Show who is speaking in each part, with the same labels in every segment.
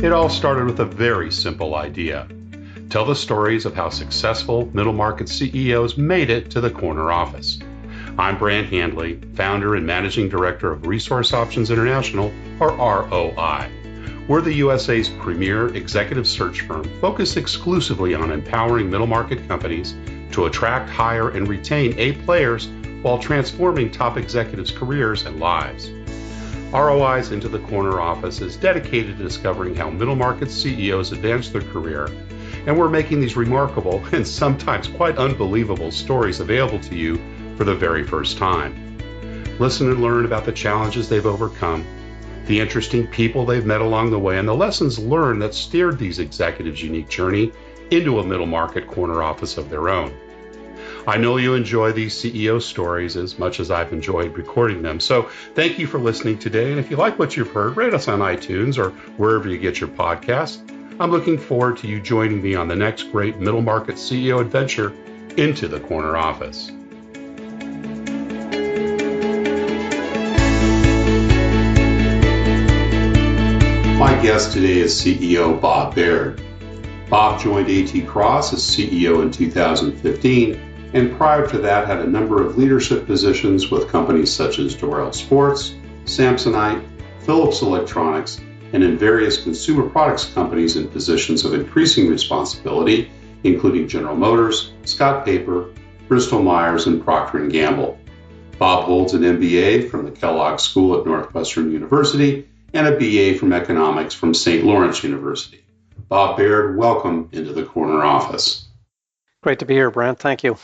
Speaker 1: It all started with a very simple idea. Tell the stories of how successful middle market CEOs made it to the corner office. I'm Brant Handley, founder and managing director of Resource Options International, or ROI. We're the USA's premier executive search firm focused exclusively on empowering middle market companies to attract, hire, and retain A players while transforming top executives' careers and lives. ROI's Into the Corner office is dedicated to discovering how middle market CEOs advance their career, and we're making these remarkable and sometimes quite unbelievable stories available to you for the very first time. Listen and learn about the challenges they've overcome, the interesting people they've met along the way, and the lessons learned that steered these executives' unique journey into a middle market corner office of their own. I know you enjoy these CEO stories as much as I've enjoyed recording them. So thank you for listening today. And if you like what you've heard, rate us on iTunes or wherever you get your podcasts. I'm looking forward to you joining me on the next great middle market CEO adventure into the corner office. My guest today is CEO Bob Baird. Bob joined A.T. Cross as CEO in 2015. And prior to that had a number of leadership positions with companies such as Dorel Sports, Samsonite, Philips Electronics, and in various consumer products companies in positions of increasing responsibility, including General Motors, Scott Paper, Bristol Myers, and Procter Gamble. Bob holds an MBA from the Kellogg School at Northwestern University and a BA from economics from St. Lawrence University. Bob Baird, welcome into the corner office.
Speaker 2: Great to be here, Brant. Thank you.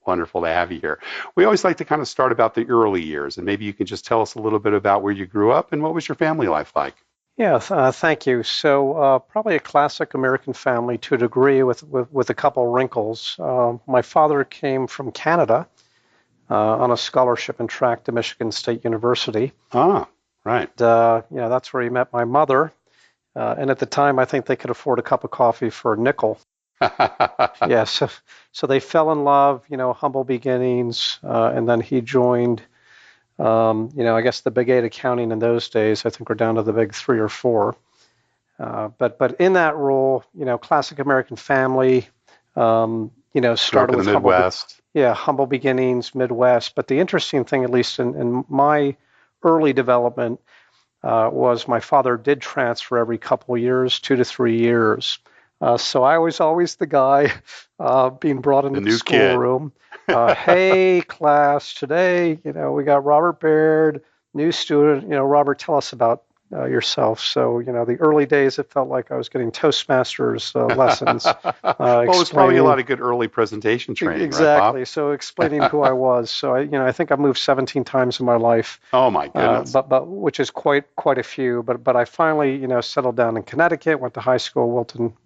Speaker 1: Wonderful to have you here. We always like to kind of start about the early years, and maybe you can just tell us a little bit about where you grew up and what was your family life like?
Speaker 2: Yeah, thank you. So probably a classic American family to a degree with a couple wrinkles. My father came from Canada on a scholarship and track to Michigan State University.
Speaker 1: Ah, right.
Speaker 2: That's where he met my mother. And at the time, I think they could afford a cup of coffee for a nickel. Yeah, so they fell in love, humble beginnings, and then he joined, I guess the big 8 accounting in those days. I think we're down to the big 3 or 4. But in that role, classic American family, started with
Speaker 1: the Midwest.
Speaker 2: Humble beginnings, Midwest. But the interesting thing, at least in my early development, was my father did transfer every couple of years, 2 to 3 years. So I was always the guy being brought into the schoolroom. Hey, class, today, we got Robert Baird, new student. Robert, tell us about yourself. So, the early days, it felt like I was getting Toastmasters lessons.
Speaker 1: Well, it was probably a lot of good early presentation training,
Speaker 2: exactly.
Speaker 1: Right, Bob?
Speaker 2: So explaining who I was. So, I think I've moved 17 times in my life.
Speaker 1: Oh, my goodness.
Speaker 2: But which is quite a few. But I finally, settled down in Connecticut, went to high school,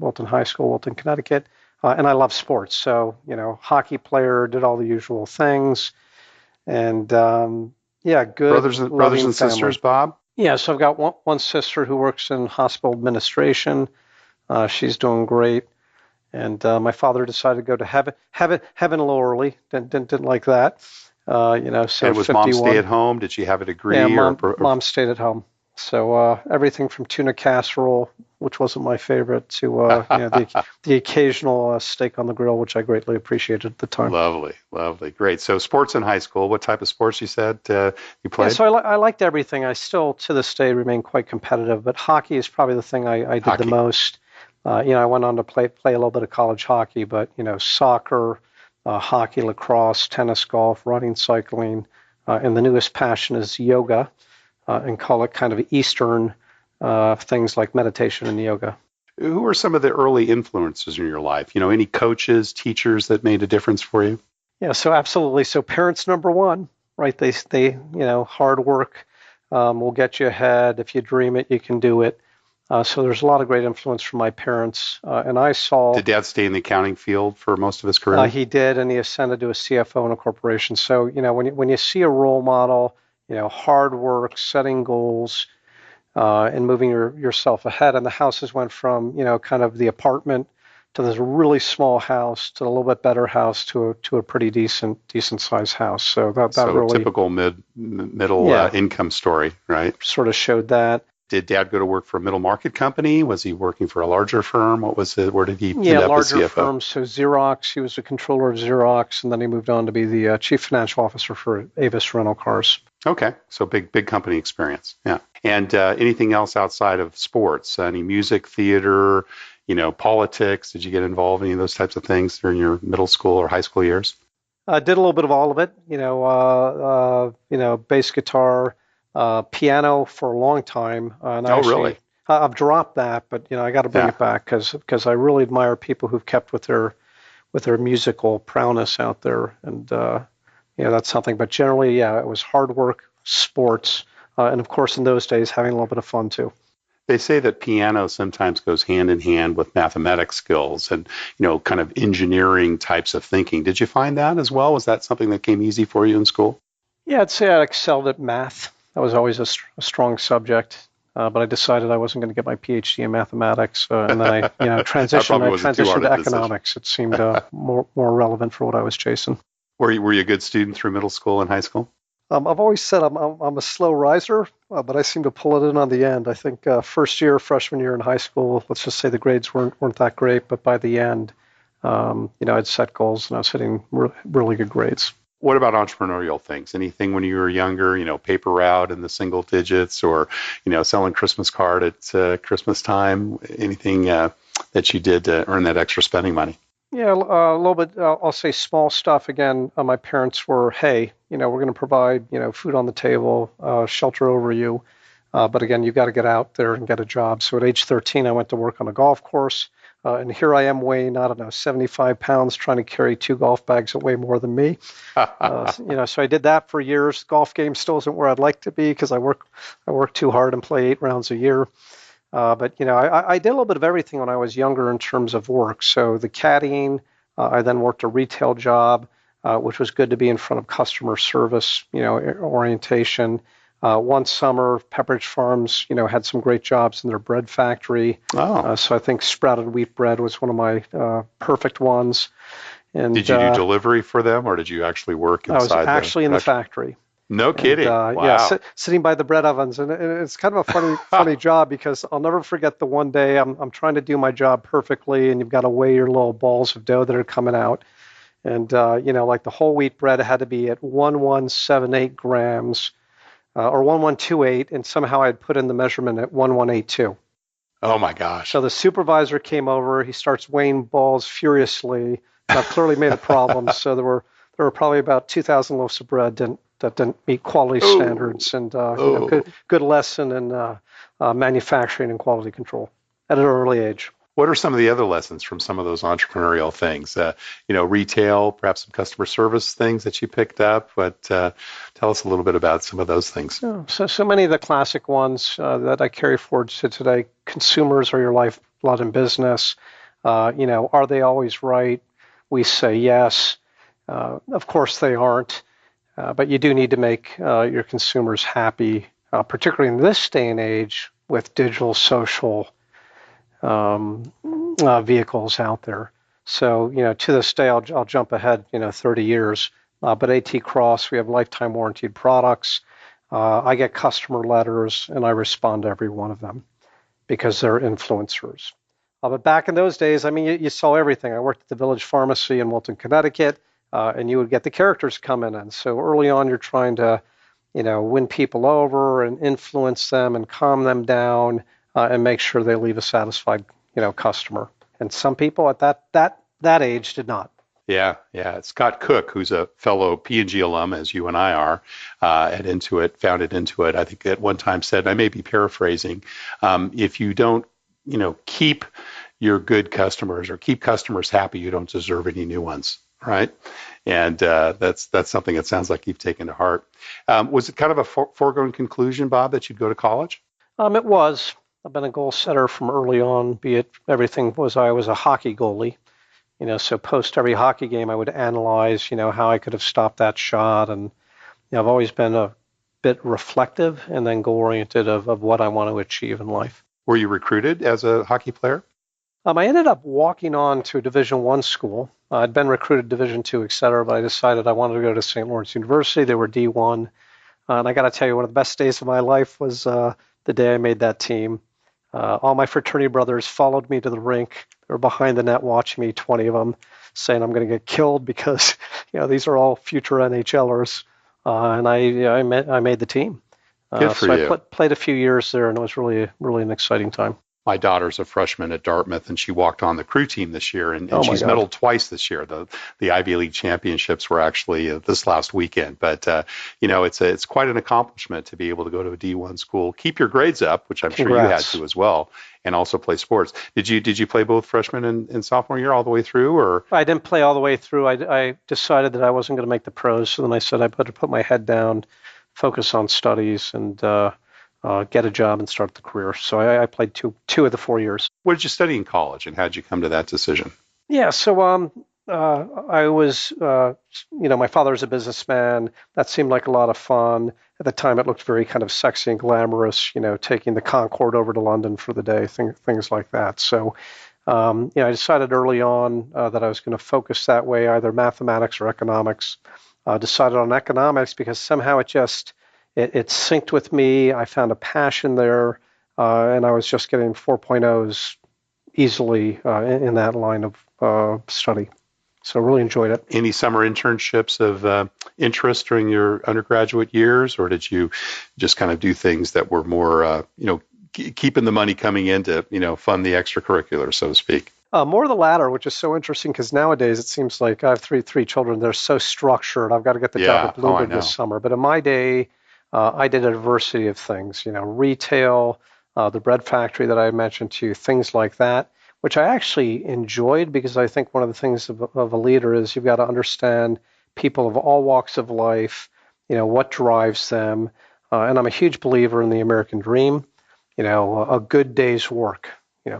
Speaker 2: Wilton High School, Wilton, Connecticut. And I love sports. So, hockey player, did all the usual things. And, good.
Speaker 1: Brothers and sisters, Bob?
Speaker 2: Yeah, so I've got one sister who works in hospital administration. She's doing great. And my father decided to go to heaven a little early. Didn't like that. So
Speaker 1: and was
Speaker 2: 51.
Speaker 1: Mom stay at home? Did she have a degree?
Speaker 2: Yeah, mom stayed at home. So everything from tuna casserole, which wasn't my favorite, to the occasional steak on the grill, which I greatly appreciated at the time.
Speaker 1: Lovely, great. So sports in high school. What type of sports you said you played?
Speaker 2: Yeah, so I liked everything. I still, to this day, remain quite competitive, but hockey is probably the thing I did the most. I went on to play a little bit of college hockey, but soccer, hockey, lacrosse, tennis, golf, running, cycling, and the newest passion is yoga. And call it kind of Eastern things like meditation and yoga.
Speaker 1: Who are some of the early influences in your life? Any coaches, teachers that made a difference for you?
Speaker 2: Yeah, so absolutely. So parents, number one, right? They hard work will get you ahead. If you dream it, you can do it. So there's a lot of great influence from my parents. And I saw...
Speaker 1: Did Dad stay in the accounting field for most of his career?
Speaker 2: He did, and he ascended to a CFO in a corporation. So, when you see a role model, hard work, setting goals, and moving yourself ahead. And the houses went from, kind of the apartment to this really small house to a little bit better house to a pretty decent sized house. So that really
Speaker 1: typical middle income story, right?
Speaker 2: Sort of showed that.
Speaker 1: Did Dad go to work for a middle market company? Was he working for a larger firm? What was it? Where did he end up as CFO?
Speaker 2: Larger firms. So Xerox, he was a controller of Xerox, and then he moved on to be the chief financial officer for Avis Rental Cars.
Speaker 1: Okay, so big company experience. Yeah. And anything else outside of sports? Any music, theater, politics? Did you get involved in any of those types of things during your middle school or high school years?
Speaker 2: I did a little bit of all of it. Bass guitar, piano for a long time. And
Speaker 1: really?
Speaker 2: I've dropped that, but I got to bring it back because I really admire people who've kept with their musical prowess out there, and that's something. But generally, it was hard work, sports, and of course, in those days, having a little bit of fun too.
Speaker 1: They say that piano sometimes goes hand in hand with mathematics skills and, kind of engineering types of thinking. Did you find that as well? Was that something that came easy for you in school?
Speaker 2: Yeah, I'd say I excelled at math. That was always a strong subject, but I decided I wasn't going to get my PhD in mathematics, and then I transitioned to economics. It seemed more relevant for what I was chasing.
Speaker 1: Were you a good student through middle school and high school?
Speaker 2: I've always said I'm a slow riser, but I seem to pull it in on the end. I think freshman year in high school, let's just say the grades weren't that great, but by the end, I'd set goals and I was hitting really good grades.
Speaker 1: What about entrepreneurial things? Anything when you were younger, paper route in the single digits, or selling Christmas card at Christmas time? Anything that you did to earn that extra spending money?
Speaker 2: Yeah, a little bit. I'll say small stuff. Again, my parents were, hey, we're going to provide, food on the table, shelter over you. But again, you've got to get out there and get a job. So at age 13, I went to work on a golf course. And here I am weighing, 75 pounds, trying to carry 2 golf bags that weigh more than me. So I did that for years. Golf game still isn't where I'd like to be because I work too hard and play 8 rounds a year. But I did a little bit of everything when I was younger in terms of work. So the caddying, I then worked a retail job, which was good to be in front of customer service, orientation. One summer, Pepperidge Farms, had some great jobs in their bread factory.
Speaker 1: Oh.
Speaker 2: So I think sprouted wheat bread was one of my perfect ones. And
Speaker 1: did you do delivery for them, or did you actually work inside?
Speaker 2: I was actually in the factory.
Speaker 1: No kidding.
Speaker 2: Wow. Yeah, sitting by the bread ovens, and it's kind of a funny job because I'll never forget the one day I'm trying to do my job perfectly, and you've got to weigh your little balls of dough that are coming out, and like the whole wheat bread had to be at 1178 grams, or 1128, and somehow I'd put in the measurement at 1182.
Speaker 1: Oh my gosh!
Speaker 2: So the supervisor came over. He starts weighing balls furiously. And I've clearly made a problem. So there were probably about 2,000 loaves of bread that didn't meet quality standards, and good lesson in manufacturing and quality control at an early age.
Speaker 1: What are some of the other lessons from some of those entrepreneurial things? Retail, perhaps some customer service things that you picked up. But tell us a little bit about some of those things.
Speaker 2: So many of the classic ones that I carry forward to today. Consumers are your lifeblood in business. Are they always right? We say yes. Of course they aren't. But you do need to make your consumers happy, particularly in this day and age with digital social vehicles out there. So, to this day, I'll jump ahead, 30 years. But AT Cross, we have lifetime warranted products. I get customer letters, and I respond to every one of them because they're influencers. But back in those days, you saw everything. I worked at the Village Pharmacy in Wilton, Connecticut. And you would get the characters coming in. So early on, you're trying to, win people over and influence them and calm them down and make sure they leave a satisfied, customer. And some people at that age did not.
Speaker 1: Yeah. Scott Cook, who's a fellow P&G alum, as you and I are, at Intuit, founded Intuit, I think at one time said, and I may be paraphrasing, if you don't, keep your good customers or keep customers happy, you don't deserve any new ones. Right. And that's something that sounds like you've taken to heart. Was it kind of a foregone conclusion, Bob, that you'd go to college?
Speaker 2: It was. I've been a goal setter from early on, be it everything was I was a hockey goalie. So post every hockey game, I would analyze, how I could have stopped that shot. And I've always been a bit reflective and then goal-oriented of what I want to achieve in life.
Speaker 1: Were you recruited as a hockey player?
Speaker 2: I ended up walking on to a Division I school. I'd been recruited Division II, et cetera, but I decided I wanted to go to St. Lawrence University. They were D1. And I got to tell you, one of the best days of my life was the day I made that team. All my fraternity brothers followed me to the rink. They were behind the net watching me, 20 of them, saying I'm going to get killed because these are all future NHLers. And I made the team.
Speaker 1: Good for you.
Speaker 2: I played a few years there, and it was really an exciting time.
Speaker 1: My daughter's a freshman at Dartmouth, and she walked on the crew team this year, and she's medaled twice this year. The Ivy League championships were actually this last weekend. But it's quite an accomplishment to be able to go to a D1 school, keep your grades up, which I'm sure you had to as well, and also play sports. Did you play both freshman and sophomore year all the way through, or?
Speaker 2: I didn't play all the way through. I decided that I wasn't going to make the pros, so then I said I better put my head down, focus on studies, and get a job and start the career. So I played two of the 4 years.
Speaker 1: What did you study in college, and how did you come to that decision?
Speaker 2: Yeah, so I was, my father's a businessman. That seemed like a lot of fun. At the time, it looked very kind of sexy and glamorous, taking the Concorde over to London for the day, things like that. So, I decided early on that I was going to focus that way, either mathematics or economics. Decided on economics because somehow it synced with me. I found a passion there, and I was just getting 4.0s easily in that line of study. So I really enjoyed it.
Speaker 1: Any summer internships of interest during your undergraduate years, or did you just kind of do things that were more, keeping the money coming in to, fund the extracurricular, so to speak?
Speaker 2: More of the latter, which is so interesting because nowadays it seems like I have three children. They're so structured. I've got to get the job at Bloomberg this summer. But in my day, I did a diversity of things, retail, the bread factory that I mentioned to you, things like that, which I actually enjoyed because I think one of the things of a leader is you've got to understand people of all walks of life, what drives them. And I'm a huge believer in the American dream, a good day's work.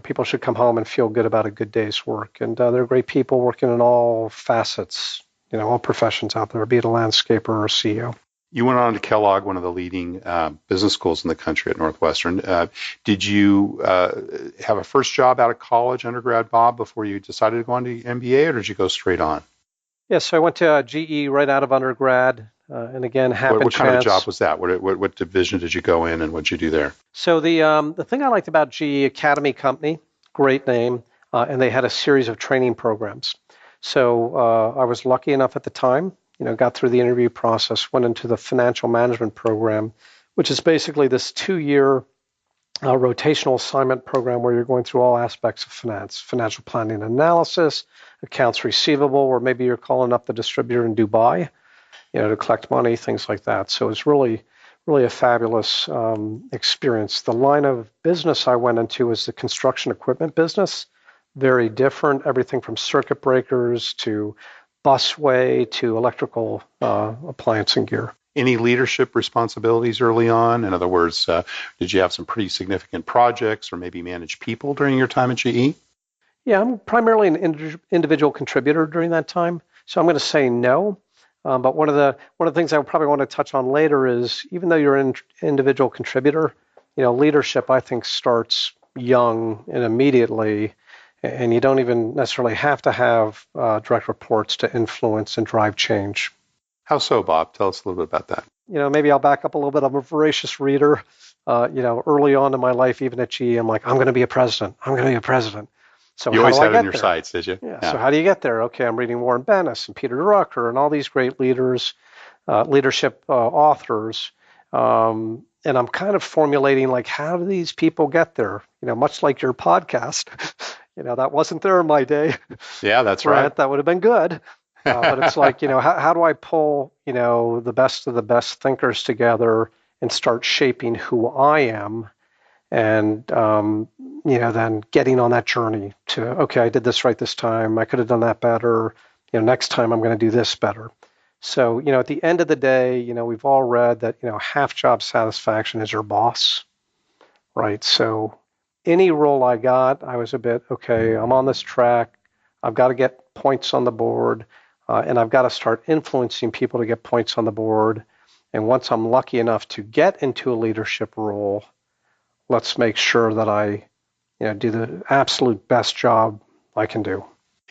Speaker 2: People should come home and feel good about a good day's work. And there are great people working in all facets, all professions out there, be it a landscaper or a CEO.
Speaker 1: You went on to Kellogg, one of the leading business schools in the country at Northwestern. Did you have a first job out of college, undergrad, Bob, before you decided to go on to the MBA, or did you go straight on?
Speaker 2: Yes, so I went to GE right out of undergrad, and again,
Speaker 1: what kind of job was that? What division did you go in, and what did you do there?
Speaker 2: So the thing I liked about GE, Academy Company, great name, and they had a series of training programs. So I was lucky enough at the time, got through the interview process, went into the financial management program, which is basically this 2-year rotational assignment program where you're going through all aspects of finance, financial planning and analysis, accounts receivable, or maybe you're calling up the distributor in Dubai, to collect money, things like that. So it's really a fabulous experience. The line of business I went into was the construction equipment business, very different, everything from circuit breakers to busway to electrical appliance and gear.
Speaker 1: Any leadership responsibilities early on? In other words, did you have some pretty significant projects or maybe manage people during your time at GE?
Speaker 2: Yeah, I'm primarily an individual contributor during that time, so I'm going to say no. But one of the things I probably want to touch on later is even though you're an individual contributor, leadership I think starts young and immediately. And you don't even necessarily have to have direct reports to influence and drive change.
Speaker 1: How so, Bob? Tell us a little bit about that.
Speaker 2: Maybe I'll back up a little bit. I'm a voracious reader. Early on in my life, even at GE, I'm like, I'm going to be a president. I'm going to be a president. So
Speaker 1: you always had it in your sights, did you?
Speaker 2: Yeah. So how do you get there? Okay, I'm reading Warren Bennis and Peter Drucker and all these great leaders, leadership authors. And I'm kind of formulating like, how do these people get there? Much like your podcast. That wasn't there in my day.
Speaker 1: Yeah, that's right.
Speaker 2: That would have been good. But it's like, how do I pull, the best of the best thinkers together and start shaping who I am and, then getting on that journey to, okay, I did this right this time. I could have done that better. Next time I'm going to do this better. So, at the end of the day, we've all read that, half job satisfaction is your boss, right? So any role I got, I was a bit, okay, I'm on this track. I've got to get points on the board, and I've got to start influencing people to get points on the board. And once I'm lucky enough to get into a leadership role, let's make sure that I do the absolute best job I can do.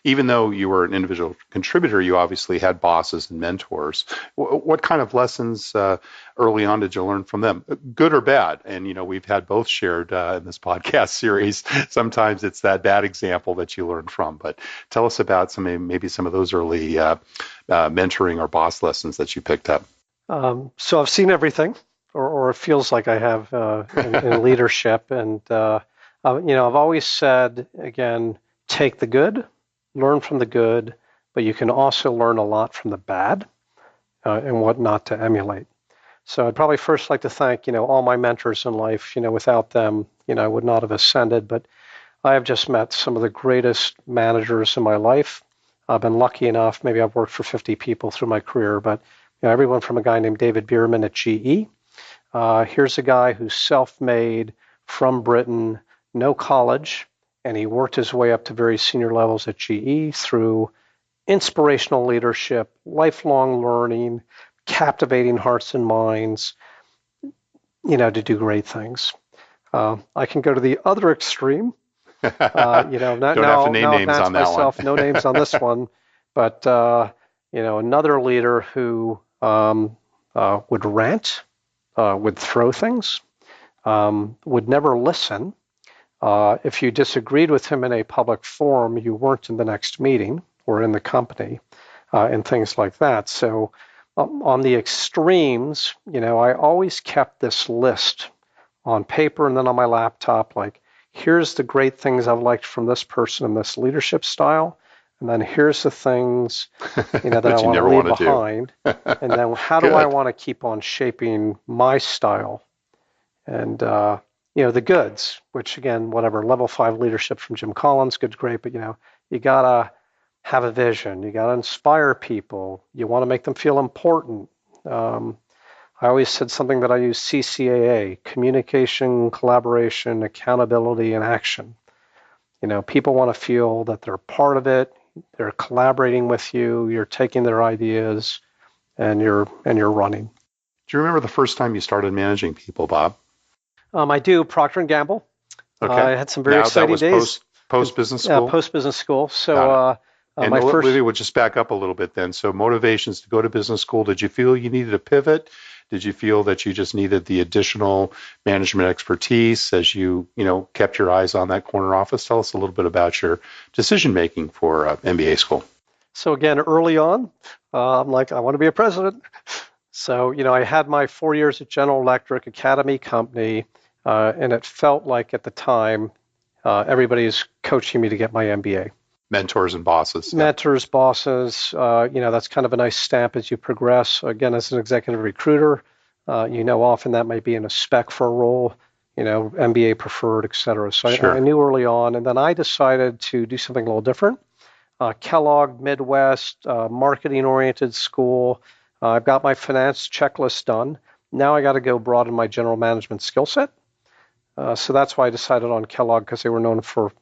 Speaker 1: Even though you were an individual contributor, you obviously had bosses and mentors. What kind of lessons early on did you learn from them, good or bad? And, we've had both shared in this podcast series. Sometimes it's that bad example that you learn from. But tell us about maybe some of those early mentoring or boss lessons that you picked up.
Speaker 2: So I've seen everything, or it feels like I have in leadership. And, I've always said, again, take the good, learn from the good, but you can also learn a lot from the bad and what not to emulate. So I'd probably first like to thank, all my mentors in life. Without them, I would not have ascended. But I have just met some of the greatest managers in my life. I've been lucky enough, maybe I've worked for 50 people through my career, but everyone from a guy named David Bierman at GE. Here's a guy who's self-made from Britain, no college, and he worked his way up to very senior levels at GE through inspirational leadership, lifelong learning, captivating hearts and minds, to do great things. I can go to the other extreme.
Speaker 1: Don't have to name names on that
Speaker 2: myself,
Speaker 1: one.
Speaker 2: No names on this one, but another leader who would rant, would throw things, would never listen. If you disagreed with him in a public forum, you weren't in the next meeting or in the company, and things like that. So on the extremes, I always kept this list on paper and then on my laptop, like, here's the great things I've liked from this person in this leadership style, and then here's the things that I want to leave behind, and then how do I want to keep on shaping my style, and the goods, which again, whatever, level 5 leadership from Jim Collins, good, great, but you gotta have a vision, you gotta inspire people, you want to make them feel important. I always said something that I use CCAA, communication, collaboration, accountability, and action. People want to feel that they're part of it, they're collaborating with you, you're taking their ideas, and you're running.
Speaker 1: Do you remember the first time you started managing people, Bob?
Speaker 2: I do. Procter Gamble.
Speaker 1: Okay.
Speaker 2: I had some very exciting days.
Speaker 1: Post-business school?
Speaker 2: Yeah, post-business school. So
Speaker 1: maybe we'll just back up a little bit then. So motivations to go to business school, did you feel you needed a pivot? Did you feel that you just needed the additional management expertise as you, kept your eyes on that corner office? Tell us a little bit about your decision-making for MBA school.
Speaker 2: So again, early on, I'm like, I want to be a president. So, I had my 4 years at General Electric Academy Company, and it felt like at the time, everybody's coaching me to get my MBA.
Speaker 1: Mentors and bosses.
Speaker 2: Mentors, bosses, that's kind of a nice stamp as you progress. Again, as an executive recruiter, often that might be in a spec for a role, MBA preferred, et cetera. So sure. I knew early on, and then I decided to do something a little different. Kellogg, Midwest, marketing-oriented school. I've got my finance checklist done. Now I got to go broaden my general management skill set. So that's why I decided on Kellogg, because they were known for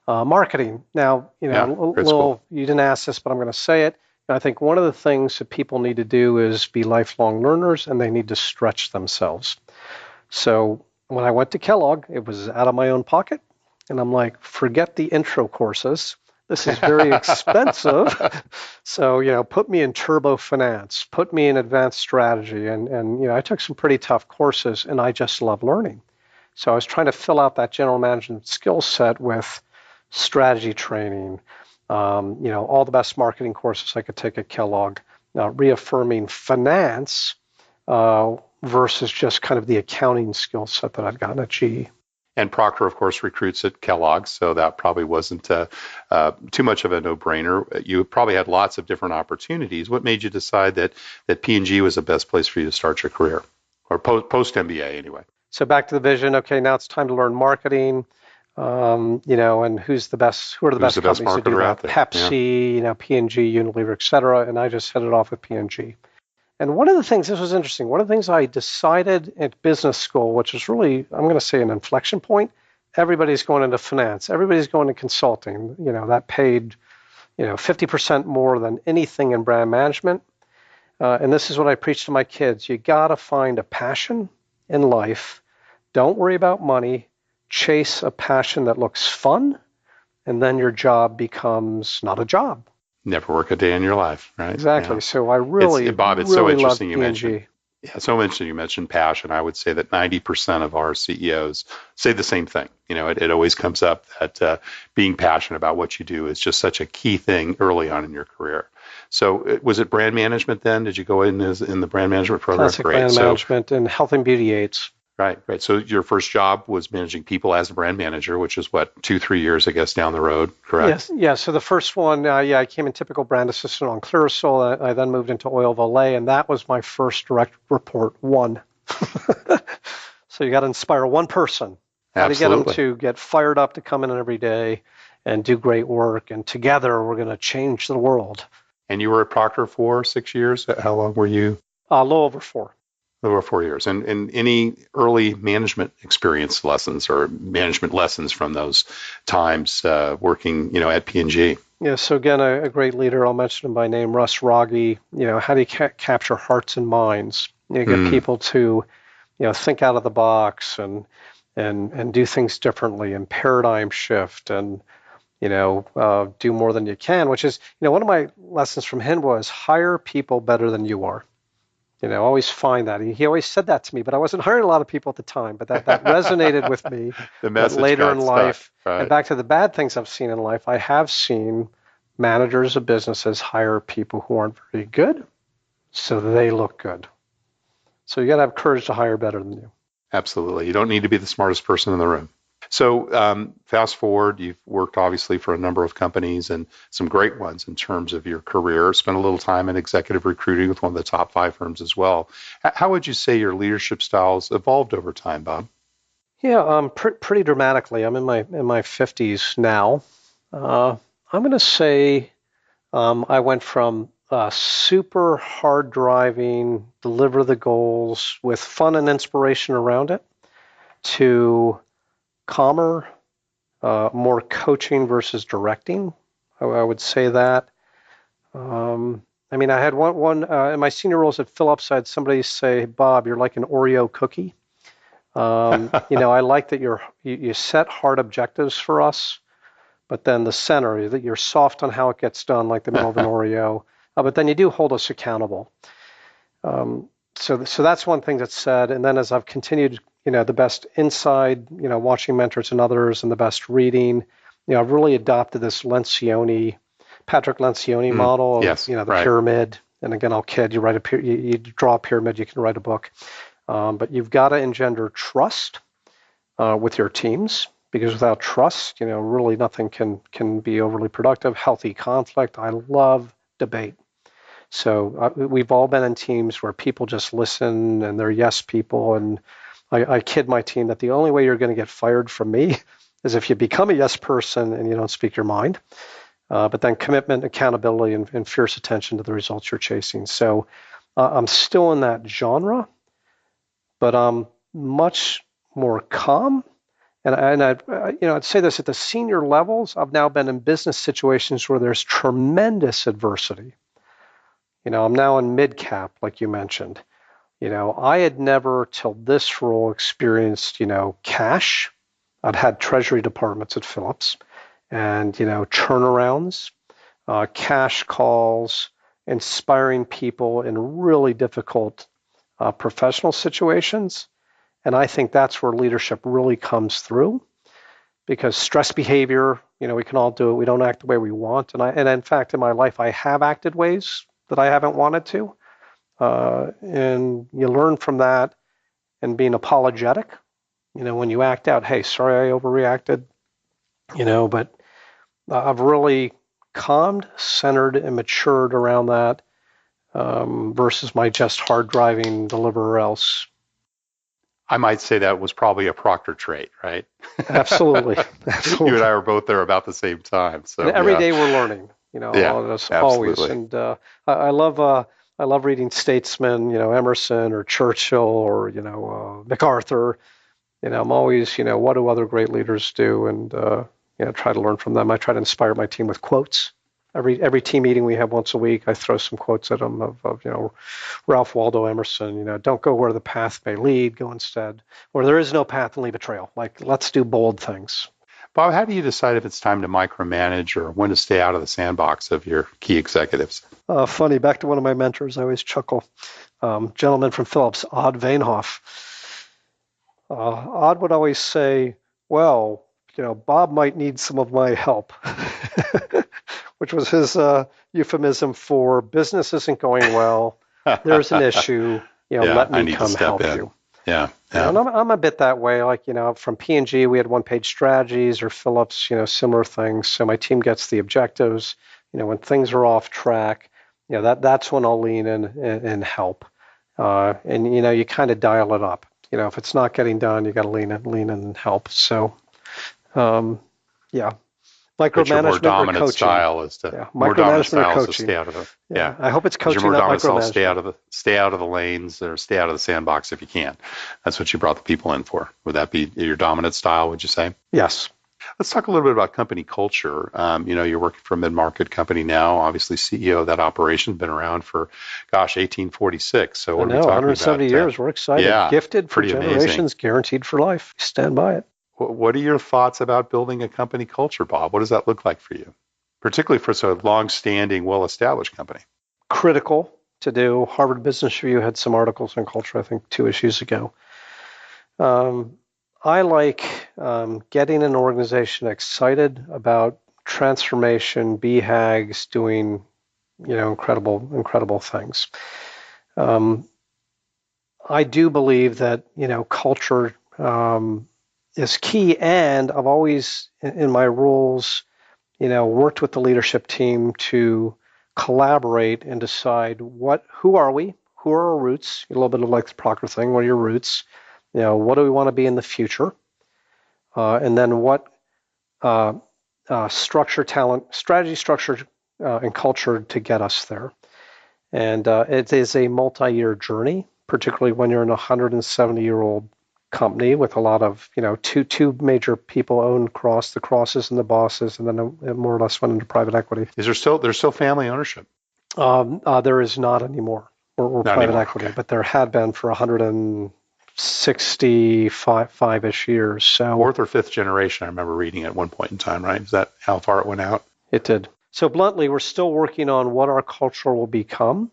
Speaker 2: marketing. Now, you didn't ask this, but I'm going to say it. I think one of the things that people need to do is be lifelong learners, and they need to stretch themselves. So when I went to Kellogg, it was out of my own pocket, and I'm like, forget the intro courses. This is very expensive. So, put me in turbo finance, put me in advanced strategy, and I took some pretty tough courses, and I just love learning. So I was trying to fill out that general management skill set with strategy training, all the best marketing courses I could take at Kellogg, reaffirming finance versus just kind of the accounting skill set that I'd gotten at GE.
Speaker 1: And Procter, of course, recruits at Kellogg, so that probably wasn't too much of a no-brainer. You probably had lots of different opportunities. What made you decide that P&G was the best place for you to start your career, or post-MBA anyway?
Speaker 2: So back to the vision. Okay, now it's time to learn marketing. And who's the best? Who are the best companies to do that? Pepsi, P&G, Unilever, et cetera. And I just hit it off with P&G. And one of the things, this was interesting, one of the things I decided at business school, which was really, I'm going to say an inflection point, everybody's going into finance, everybody's going to consulting, that paid, 50% more than anything in brand management. And this is what I preach to my kids. You got to find a passion in life. Don't worry about money. Chase a passion that looks fun and then your job becomes not a job.
Speaker 1: Never work a day in your life, right?
Speaker 2: Exactly.
Speaker 1: Yeah.
Speaker 2: So I really,
Speaker 1: Bob, it's so
Speaker 2: really love
Speaker 1: interesting you mentioned.
Speaker 2: P&G.
Speaker 1: Yeah, so interesting you mentioned passion. I would say that 90% of our CEOs say the same thing. It always comes up that being passionate about what you do is just such a key thing early on in your career. So was it brand management then? Did you go in the brand management program?
Speaker 2: Classic brand management and health and beauty aids.
Speaker 1: Right. So your first job was managing people as a brand manager, which is what, 2-3 years, I guess, down the road, correct?
Speaker 2: Yes. Yeah. So the first one, I came in typical brand assistant on Clearasil. I then moved into Oil of Olay, and that was my first direct report, one. So you got to inspire one person. How to get them to get fired up to come in every day and do great work. And together we're going to change the world.
Speaker 1: And you were at Procter for 6 years? How long were you?
Speaker 2: A little over 4.
Speaker 1: Over 4 years. And any early management experience lessons or management lessons from those times working, at P&G?
Speaker 2: Yeah, so again, a great leader, I'll mention him by name, Russ Rogge. How do you capture hearts and minds? Get people to, think out of the box and do things differently and paradigm shift and, do more than you can, which is, one of my lessons from him was hire people better than you are. Always find that. He always said that to me, but I wasn't hiring a lot of people at the time, but that resonated with me.
Speaker 1: The message
Speaker 2: later in life,
Speaker 1: stuck, right?
Speaker 2: And back to the bad things I've seen in life, I have seen managers of businesses hire people who aren't very good so they look good. So you got to have courage to hire better than you.
Speaker 1: Absolutely. You don't need to be the smartest person in the room. So fast forward, you've worked obviously for a number of companies and some great ones in terms of your career. Spent a little time in executive recruiting with one of the top 5 firms as well. How would you say your leadership styles evolved over time, Bob?
Speaker 2: Yeah, pretty dramatically. I'm in my 50s now. I'm going to say I went from super hard driving, deliver the goals with fun and inspiration around it, to calmer, more coaching versus directing. I would say that. I had one in my senior roles at Philips. I had somebody say, "Bob, you're like an Oreo cookie." I like that you set hard objectives for us, but then the center, that you're soft on how it gets done, like the middle of an Oreo. But then you do hold us accountable. So that's one thing that's said. And then as I've continued, the best inside, watching mentors and others and the best reading, I've really adopted this Patrick Lencioni model of,
Speaker 1: yes,
Speaker 2: the
Speaker 1: right.
Speaker 2: pyramid. And again, I'll kid, you draw a pyramid, you can write a book. But you've got to engender trust with your teams, because without trust, really nothing can be overly productive. Healthy conflict. I love debate. So we've all been in teams where people just listen and they're yes people. And I kid my team that the only way you're going to get fired from me is if you become a yes person and you don't speak your mind. But then commitment, accountability, and fierce attention to the results you're chasing. So I'm still in that genre, but I'm much more calm. And I'd say this at the senior levels. I've now been in business situations where there's tremendous adversity. I'm now in mid-cap, like you mentioned. I had never till this role experienced, cash. I'd had treasury departments at Philips and, turnarounds, cash calls, inspiring people in really difficult professional situations. And I think that's where leadership really comes through, because stress behavior, we can all do it. We don't act the way we want. And in fact, in my life, I have acted ways that I haven't wanted to. And you learn from that and being apologetic, when you act out, hey, sorry, I overreacted, but I've really calmed, centered, and matured around that versus my just hard driving deliver or else.
Speaker 1: I might say that was probably a Procter trait, right?
Speaker 2: Absolutely.
Speaker 1: You and I were both there about the same time. So
Speaker 2: and every day we're learning, all of us, always. And I love reading statesmen, Emerson or Churchill or MacArthur. I'm always, what do other great leaders do, and try to learn from them. I try to inspire my team with quotes. Every team meeting we have once a week, I throw some quotes at them of Ralph Waldo Emerson. Don't go where the path may lead, go instead. Or there is no path and leave a trail. Like, let's do bold things.
Speaker 1: Bob, how do you decide if it's time to micromanage or when to stay out of the sandbox of your key executives?
Speaker 2: Funny, back to one of my mentors, I always chuckle. Gentleman from Philips, Odd Vainhoff. Odd would always say, well, Bob might need some of my help, which was his euphemism for business isn't going well. There's an issue. Let me come help you.
Speaker 1: Yeah.
Speaker 2: And I'm a bit that way. Like, from P&G, we had one-page strategies, or Philips, similar things. So my team gets the objectives. When things are off track, that's when I'll lean in and help. And you kind of dial it up. If it's not getting done, you got to lean in and help. So, yeah. Micromanagement
Speaker 1: more dominant
Speaker 2: or coaching.
Speaker 1: Style is to
Speaker 2: more
Speaker 1: dominant
Speaker 2: style
Speaker 1: style
Speaker 2: is
Speaker 1: to stay out of the
Speaker 2: I hope it's coaching,
Speaker 1: your more
Speaker 2: not
Speaker 1: dominant style,
Speaker 2: micromanagement.
Speaker 1: stay out of the lanes or stay out of the sandbox if you can. That's what you brought the people in for. Would that be your dominant style, would you say?
Speaker 2: Yes.
Speaker 1: Let's talk a little bit about company culture. You're working for a mid-market company now, obviously CEO of that operation, been around for, 1846. So what are we talking
Speaker 2: 170
Speaker 1: about?
Speaker 2: years. We're excited. Gifted for generations,
Speaker 1: amazing.
Speaker 2: Guaranteed for life. Stand by it.
Speaker 1: What are your thoughts about building a company culture, Bob? What does that look like for you, particularly for a long-standing, well-established company?
Speaker 2: Critical to do. Harvard Business Review had some articles on culture, I think 2 issues ago. I like getting an organization excited about transformation, BHAGs, doing incredible things. I do believe that culture is key, and I've always in my roles worked with the leadership team to collaborate and decide who are we, who are our roots, a little bit of like the Procter thing, what are your roots, what do we want to be in the future, and then what strategy, structure, and culture to get us there. And it is a multi-year journey, particularly when you're in a 170-year-old company with a lot of, two major people own the Crosses and the Bosses, and then it more or less went into private equity.
Speaker 1: There's still family ownership?
Speaker 2: There is not anymore. Or
Speaker 1: not
Speaker 2: private
Speaker 1: anymore.
Speaker 2: equity,
Speaker 1: Okay.
Speaker 2: But there had been for 165-ish years. So
Speaker 1: fourth or fifth generation, I remember reading at one point in time, right? Is that how far it went out?
Speaker 2: It did. So bluntly, we're still working on what our culture will become,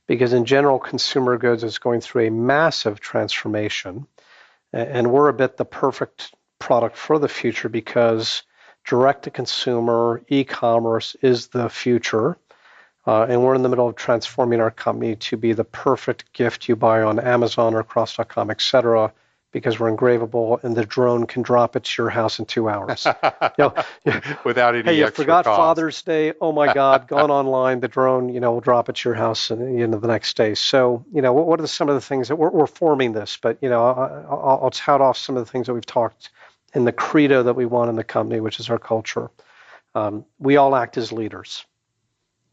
Speaker 2: because in general, consumer goods is going through a massive transformation. And we're a bit the perfect product for the future, because direct-to-consumer e-commerce is the future. And we're in the middle of transforming our company to be the perfect gift you buy on Amazon or Cross.com, et cetera, because we're engravable and the drone can drop it to your house in 2 hours.
Speaker 1: Without any
Speaker 2: hey, you
Speaker 1: extra
Speaker 2: forgot
Speaker 1: cost.
Speaker 2: Father's Day. Oh my God, gone online, the drone, will drop it to your house the next day. So, what are some of the things that we're forming this? But, I'll tout off some of the things that we've talked in the credo that we want in the company, which is our culture. We all act as leaders.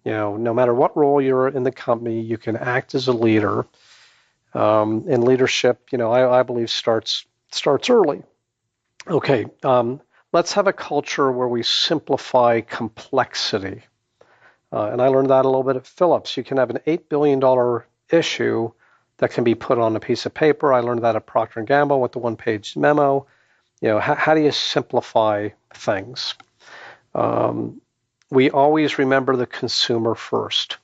Speaker 2: No matter what role you're in the company, you can act as a leader. And leadership, I believe starts early. Okay, let's have a culture where we simplify complexity. And I learned that a little bit at Philips. You can have an $8 billion issue that can be put on a piece of paper. I learned that at Procter Gamble with the one-page memo. How do you simplify things? We always remember the consumer first.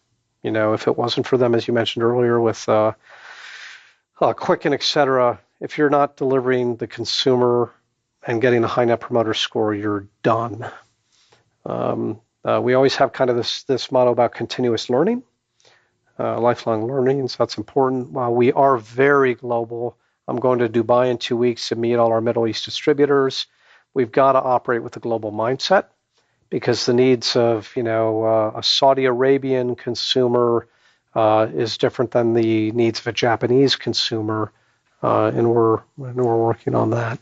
Speaker 2: If it wasn't for them, as you mentioned earlier, with Quicken, et cetera, if you're not delivering the consumer and getting a high net promoter score, you're done. We always have kind of this motto about continuous learning, lifelong learning, so that's important. While we are very global, I'm going to Dubai in 2 weeks to meet all our Middle East distributors. We've got to operate with a global mindset, because the needs of a Saudi Arabian consumer is different than the needs of a Japanese consumer, and we're working on that.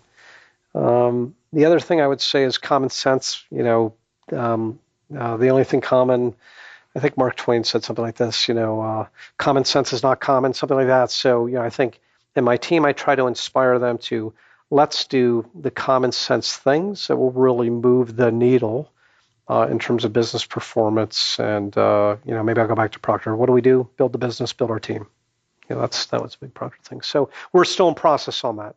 Speaker 2: The other thing I would say is common sense. The only thing common, I think Mark Twain said something like this. Common sense is not common, something like that. So I think in my team I try to inspire them to let's do the common sense things that will really move the needle. In terms of business performance, and maybe I'll go back to Procter. What do we do? Build the business, build our team. That was a big Procter thing. So we're still in process on that.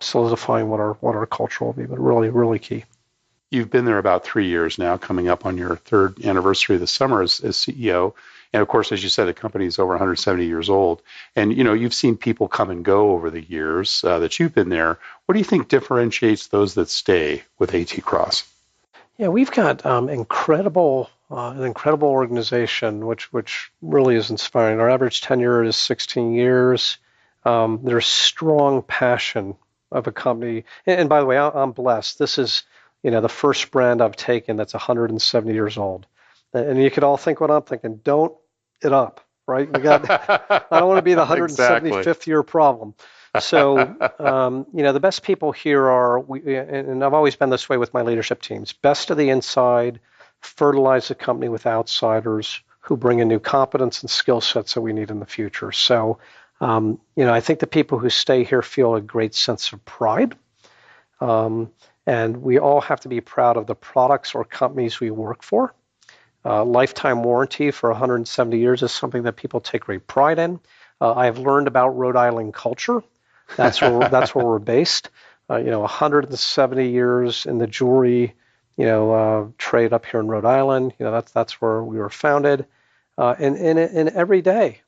Speaker 2: solidifying what our culture will be, but really, really key.
Speaker 1: You've been there about 3 years now, coming up on your third anniversary this summer as CEO. And of course, as you said, the company is over 170 years old. And, you've seen people come and go over the years that you've been there. What do you think differentiates those that stay with AT Cross?
Speaker 2: Yeah, we've got an incredible organization, which really is inspiring. Our average tenure is 16 years. There's strong passion of a company. And by the way, I'm blessed. This is, the first brand I've taken that's 170 years old. And you could all think what I'm thinking. Don't it up, right? I don't want to be the 175th year problem. So, the best people here are, and I've always been this way with my leadership teams, best of the inside, fertilize the company with outsiders who bring in new competence and skill sets that we need in the future. So, I think the people who stay here feel a great sense of pride. And we all have to be proud of the products or companies we work for. Lifetime warranty for 170 years is something that people take great pride in. I've learned about Rhode Island culture. That's where we're based. 170 years in the jewelry, trade up here in Rhode Island. That's where we were founded. And every day,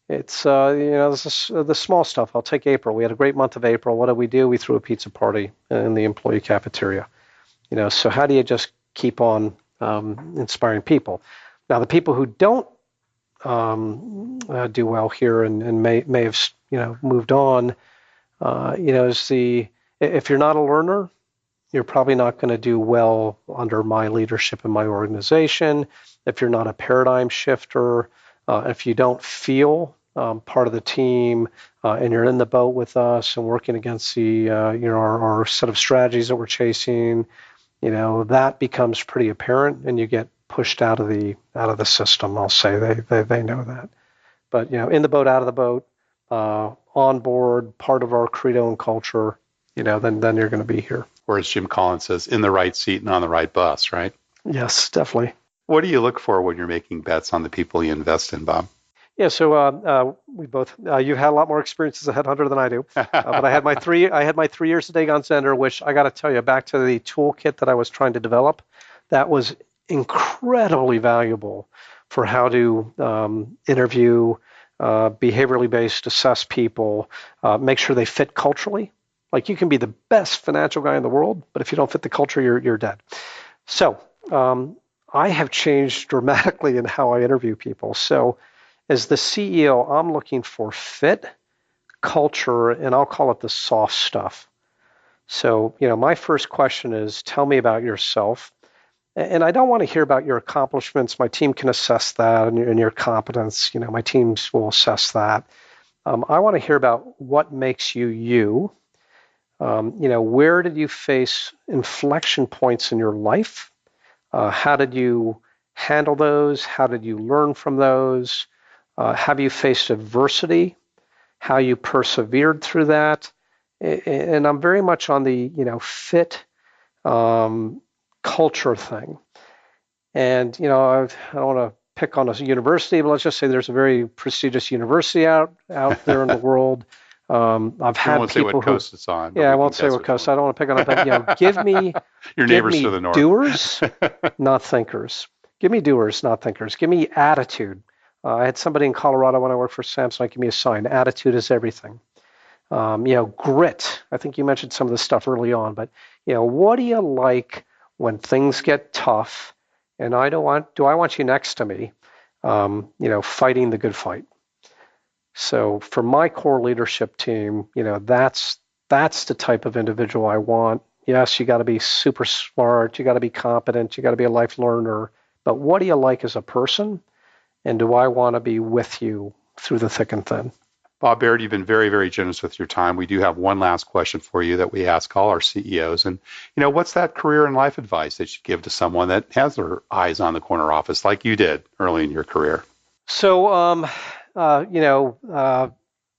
Speaker 2: it's the small stuff. I'll take April. We had a great month of April. What did? We threw a pizza party in the employee cafeteria. So how do you just keep on inspiring people? Now, the people who don't do well here and may have moved on. If you're not a learner, you're probably not going to do well under my leadership in my organization. If you're not a paradigm shifter, if you don't feel part of the team, and you're in the boat with us and working against our set of strategies that we're chasing, that becomes pretty apparent, and you get pushed out of the system. I'll say they know that. But in the boat, out of the boat, on board, part of our credo and culture, then you're going to be here.
Speaker 1: Or as Jim Collins says, in the right seat and on the right bus, right?
Speaker 2: Yes, definitely.
Speaker 1: What do you look for when you're making bets on the people you invest in, Bob?
Speaker 2: Yeah, so we both. You've had a lot more experience as a headhunter than I do, but I had my 3 years at Egon Zehnder, which I got to tell you, back to the toolkit that I was trying to develop, that was incredibly valuable for how to interview, behaviorally based, assess people, make sure they fit culturally. Like, you can be the best financial guy in the world, but if you don't fit the culture, you're dead. So I have changed dramatically in how I interview people. So as the CEO, I'm looking for fit, culture, and I'll call it the soft stuff. So, my first question is, tell me about yourself. And I don't want to hear about your accomplishments. My team can assess that, and your competence. My teams will assess that. I want to hear about what makes you you. Where did you face inflection points in your life? How did you handle those? How did you learn from those? Have you faced adversity? How you persevered through that? And I'm very much on the, fit culture thing. And, I don't want to pick on a university, but let's just say there's a very prestigious university out there in the world. I've had people
Speaker 1: say what coast it's on.
Speaker 2: Yeah, I won't say what coast. I don't want to pick on it, but give me
Speaker 1: your neighbors to the north.
Speaker 2: Doers, not thinkers. Give me doers, not thinkers. Give me attitude. I had somebody in Colorado when I worked for Samsonite give me a sign. Attitude is everything. Grit. I think you mentioned some of this stuff early on, but what do you like when things get tough? And do I want you next to me? Fighting the good fight. So for my core leadership team, that's the type of individual I want. Yes, you got to be super smart, you got to be competent, you got to be a life learner. But what do you like as a person? And do I want to be with you through the thick and thin?
Speaker 1: Bob Baird, you've been very, very generous with your time. We do have one last question for you that we ask all our CEOs. And, what's that career and life advice that you give to someone that has their eyes on the corner office like you did early in your career?
Speaker 2: So,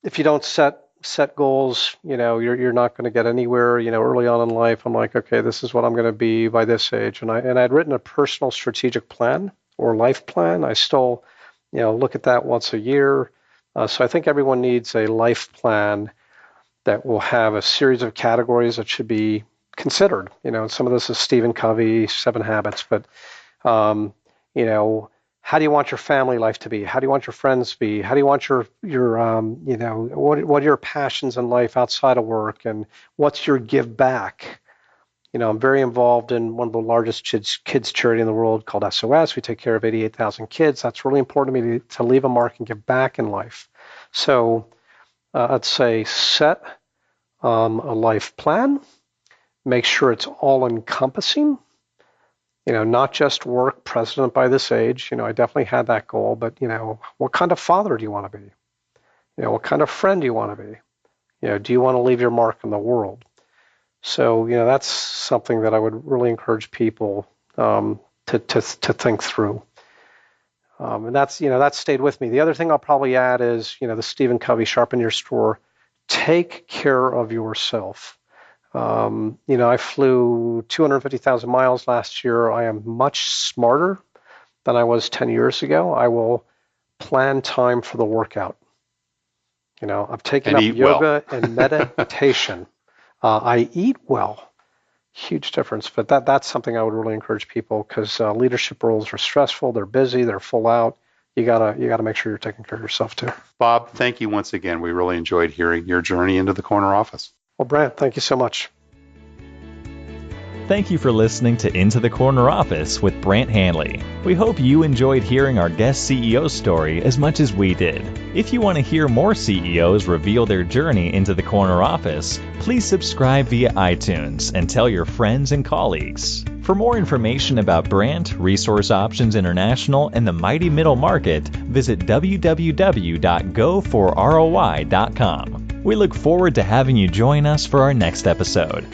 Speaker 2: if you don't set goals, you're not going to get anywhere. Early on in life, I'm like, okay, this is what I'm going to be by this age. And I'd written a personal strategic plan or life plan. I still, look at that once a year. So I think everyone needs a life plan. that will have a series of categories that should be considered. Some of this is Stephen Covey, 7 Habits, but how do you want your family life to be? How do you want your friends to be? How do you want your what are your passions in life outside of work, and what's your give back? I'm very involved in one of the largest kids charity in the world called SOS. We take care of 88,000 kids. That's really important to me to leave a mark and give back in life. So I'd say set a life plan. Make sure it's all encompassing. Not just work, president by this age. I definitely had that goal, but what kind of father do you want to be? What kind of friend do you want to be? Do you want to leave your mark in the world? So, that's something that I would really encourage people to think through. And that stayed with me. The other thing I'll probably add is, the Stephen Covey, sharpen your store. Take care of yourself. I flew 250,000 miles last year. I am much smarter than I was 10 years ago. I will plan time for the workout. I've taken up yoga and meditation. I eat well. Huge difference. But that's something I would really encourage people, because leadership roles are stressful. They're busy. They're full out. You gotta make sure you're taking care of yourself too.
Speaker 1: Bob, thank you once again. We really enjoyed hearing your journey into the corner office.
Speaker 2: Well, Brant, thank you so much.
Speaker 3: Thank you for listening to Into the Corner Office with Brant Hanley. We hope you enjoyed hearing our guest CEO story as much as we did. If you want to hear more CEOs reveal their journey into the corner office, please subscribe via iTunes and tell your friends and colleagues. For more information about Brant, Resource Options International, and the mighty middle market, visit www.goforroi.com. We look forward to having you join us for our next episode.